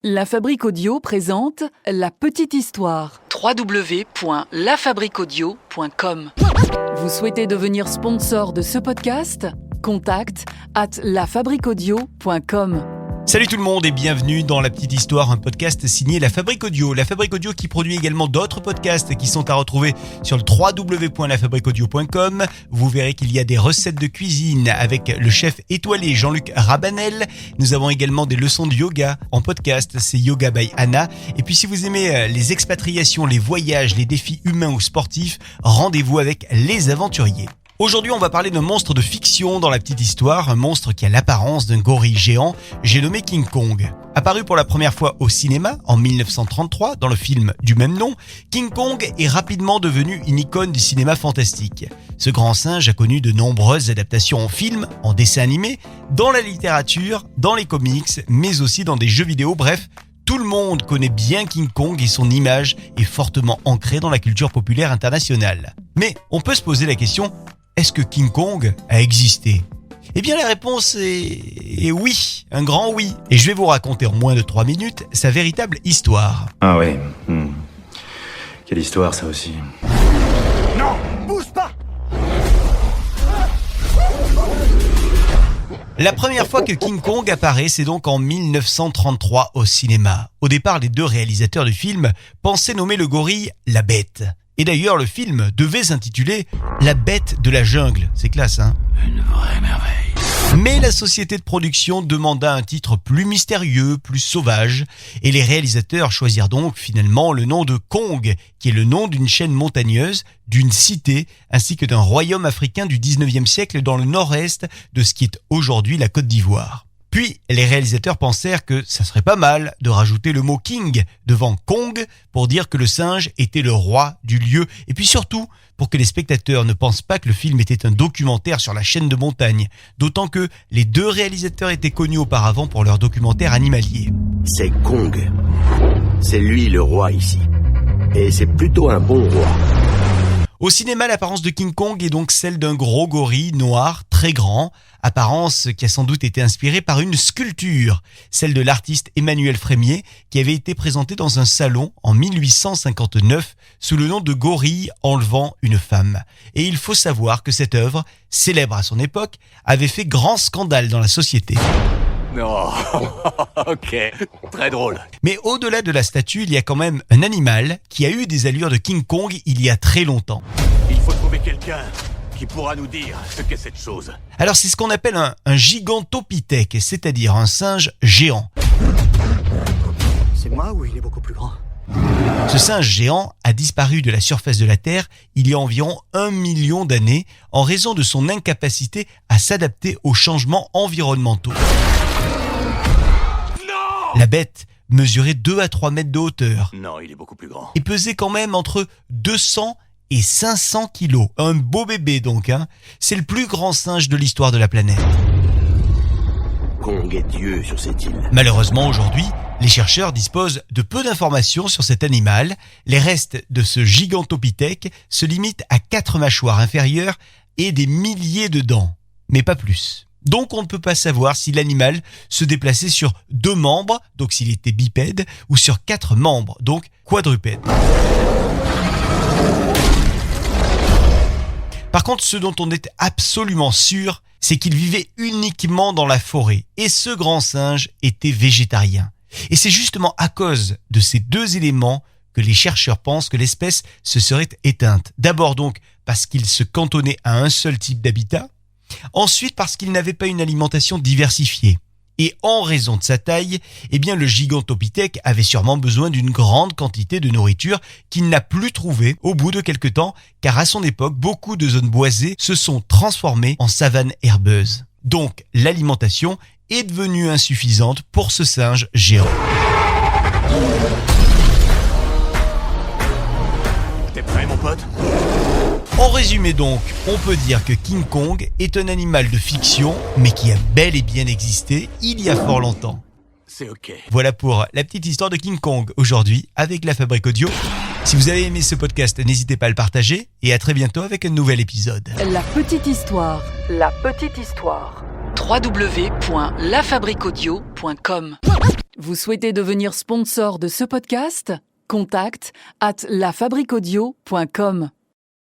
La Fabrique Audio présente La Petite Histoire. www.lafabriqueaudio.com. Vous souhaitez devenir sponsor de ce podcast ? Contact @lafabriqueaudio.com. Salut tout le monde et bienvenue dans La Petite Histoire, un podcast signé La Fabrique Audio. La Fabrique Audio qui produit également d'autres podcasts qui sont à retrouver sur le www.lafabriqueaudio.com. Vous verrez qu'il y a des recettes de cuisine avec le chef étoilé Jean-Luc Rabanel. Nous avons également des leçons de yoga en podcast, c'est Yoga by Anna. Et puis si vous aimez les expatriations, les voyages, les défis humains ou sportifs, rendez-vous avec Les Aventuriers. Aujourd'hui, on va parler d'un monstre de fiction dans La Petite Histoire, un monstre qui a l'apparence d'un gorille géant, j'ai nommé King Kong. Apparu pour la première fois au cinéma en 1933 dans le film du même nom, King Kong est rapidement devenu une icône du cinéma fantastique. Ce grand singe a connu de nombreuses adaptations en film, en dessin animé, dans la littérature, dans les comics, mais aussi dans des jeux vidéo, bref. Tout le monde connaît bien King Kong et son image est fortement ancrée dans la culture populaire internationale. Mais on peut se poser la question, est-ce que King Kong a existé ? Eh bien la réponse est oui, un grand oui. Et je vais vous raconter en moins de 3 minutes sa véritable histoire. Ah ouais, Quelle histoire ça aussi. Non, bouge pas! La première fois que King Kong apparaît, c'est donc en 1933 au cinéma. Au départ, les deux réalisateurs du film pensaient nommer le gorille La Bête. Et d'ailleurs, le film devait s'intituler La Bête de la Jungle. C'est classe, hein ? Une vraie merveille. Mais la société de production demanda un titre plus mystérieux, plus sauvage, et les réalisateurs choisirent donc finalement le nom de Kong, qui est le nom d'une chaîne montagneuse, d'une cité, ainsi que d'un royaume africain du 19e siècle dans le nord-est de ce qui est aujourd'hui la Côte d'Ivoire. Puis, les réalisateurs pensèrent que ça serait pas mal de rajouter le mot King devant Kong pour dire que le singe était le roi du lieu. Et puis surtout, pour que les spectateurs ne pensent pas que le film était un documentaire sur la chaîne de montagne. D'autant que les deux réalisateurs étaient connus auparavant pour leurs documentaires animaliers. C'est Kong. C'est lui le roi ici. Et c'est plutôt un bon roi. Au cinéma, l'apparence de King Kong est donc celle d'un gros gorille noir, très grand, apparence qui a sans doute été inspirée par une sculpture, celle de l'artiste Emmanuel Frémier, qui avait été présentée dans un salon en 1859 sous le nom de Gorille enlevant une femme. Et il faut savoir que cette œuvre, célèbre à son époque, avait fait grand scandale dans la société. Non, ok, très drôle. Mais au-delà de la statue, il y a quand même un animal qui a eu des allures de King Kong il y a très longtemps. Il faut trouver quelqu'un qui pourra nous dire ce qu'est cette chose. Alors c'est ce qu'on appelle un gigantopithèque, c'est-à-dire un singe géant. C'est moi ou il est beaucoup plus grand ? Ce singe géant a disparu de la surface de la Terre il y a environ 1 million d'années en raison de son incapacité à s'adapter aux changements environnementaux. La bête mesurait 2 à 3 mètres de hauteur Non, il est beaucoup plus grand. et pesait quand même entre 200 et 500 kilos. Un beau bébé donc, hein. C'est le plus grand singe de l'histoire de la planète. Kong est Dieu sur cette île. Malheureusement, aujourd'hui, les chercheurs disposent de peu d'informations sur cet animal. Les restes de ce gigantopithèque se limitent à 4 mâchoires inférieures et des milliers de dents, mais pas plus. Donc on ne peut pas savoir si l'animal se déplaçait sur 2 membres, donc s'il était bipède, ou sur 4 membres, donc quadrupède. Par contre, ce dont on est absolument sûr, c'est qu'il vivait uniquement dans la forêt, et ce grand singe était végétarien. Et c'est justement à cause de ces 2 éléments que les chercheurs pensent que l'espèce se serait éteinte. D'abord donc parce qu'il se cantonnait à un seul type d'habitat, ensuite parce qu'il n'avait pas une alimentation diversifiée. Et en raison de sa taille, eh bien le gigantopithèque avait sûrement besoin d'une grande quantité de nourriture qu'il n'a plus trouvée au bout de quelque temps, car à son époque, beaucoup de zones boisées se sont transformées en savanes herbeuses. Donc l'alimentation est devenue insuffisante pour ce singe géant. T'es prêt, mon pote? En résumé donc, on peut dire que King Kong est un animal de fiction, mais qui a bel et bien existé il y a fort longtemps. C'est ok. Voilà pour la petite histoire de King Kong aujourd'hui avec La Fabrique Audio. Si vous avez aimé ce podcast, n'hésitez pas à le partager et à très bientôt avec un nouvel épisode. La Petite Histoire. La Petite Histoire. www.lafabriqueaudio.com Vous souhaitez devenir sponsor de ce podcast ? Contact @lafabriquaudio.com.